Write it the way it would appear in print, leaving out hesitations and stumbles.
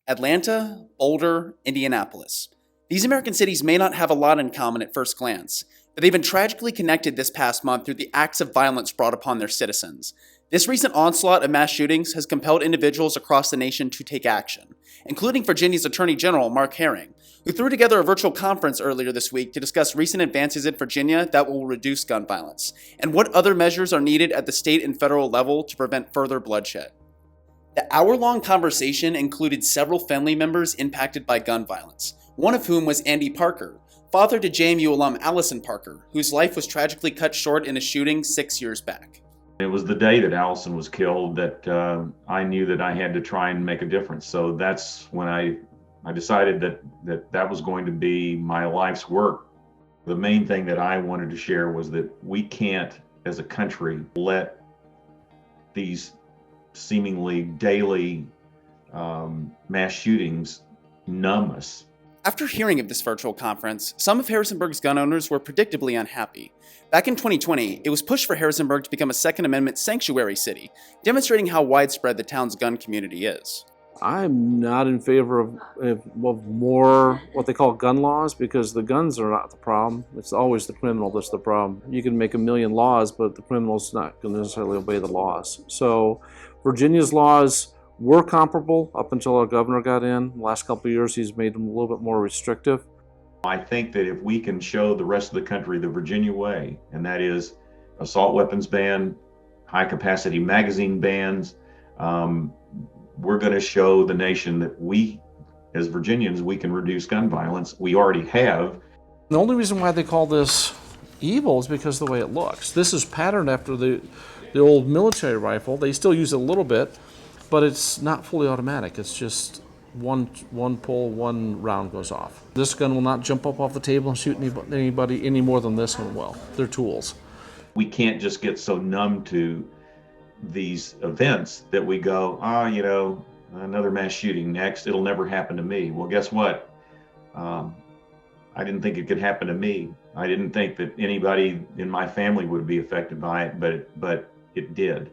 Atlanta, Boulder, Indianapolis. These American cities may not have a lot in common at first glance, but they've been tragically connected this past month through the acts of violence brought upon their citizens. This recent onslaught of mass shootings has compelled individuals across the nation to take action, including Virginia's Attorney General Mark Herring, who threw together a virtual conference earlier this week to discuss recent advances in Virginia that will reduce gun violence, and what other measures are needed at the state and federal level to prevent further bloodshed. The hour-long conversation included several family members impacted by gun violence, one of whom was Andy Parker, father to JMU alum Allison Parker, whose life was tragically cut short in a shooting 6 years back. It was the day that Allison was killed that I knew that I had to try and make a difference. So that's when I decided that was going to be my life's work. The main thing that I wanted to share was that we can't, as a country, let these seemingly daily mass shootings numb us. After hearing of this virtual conference, some of Harrisonburg's gun owners were predictably unhappy. Back in 2020, it was pushed for Harrisonburg to become a Second Amendment sanctuary city, demonstrating how widespread the town's gun community is. I'm not in favor of more what they call gun laws, because the guns are not the problem. It's always the criminal that's the problem. You can make a million laws, but the criminal's not going to necessarily obey the laws. So Virginia's laws were comparable up until our governor got in. The last couple of years, he's made them a little bit more restrictive. I think that if we can show the rest of the country the Virginia way, and that is assault weapons ban, high capacity magazine bans, we're going to show the nation that we, as Virginians, we can reduce gun violence. We already have. The only reason why they call this evil is because of the way it looks. This is patterned after the old military rifle. They still use it a little bit, but it's not fully automatic. It's just one pull, one round goes off. This gun will not jump up off the table and shoot anybody any more than this one will. They're tools. We can't just get so numb to these events that we go, another mass shooting next, it'll never happen to me. Well, guess what? I didn't think it could happen to me. I didn't think that anybody in my family would be affected by it, but it did.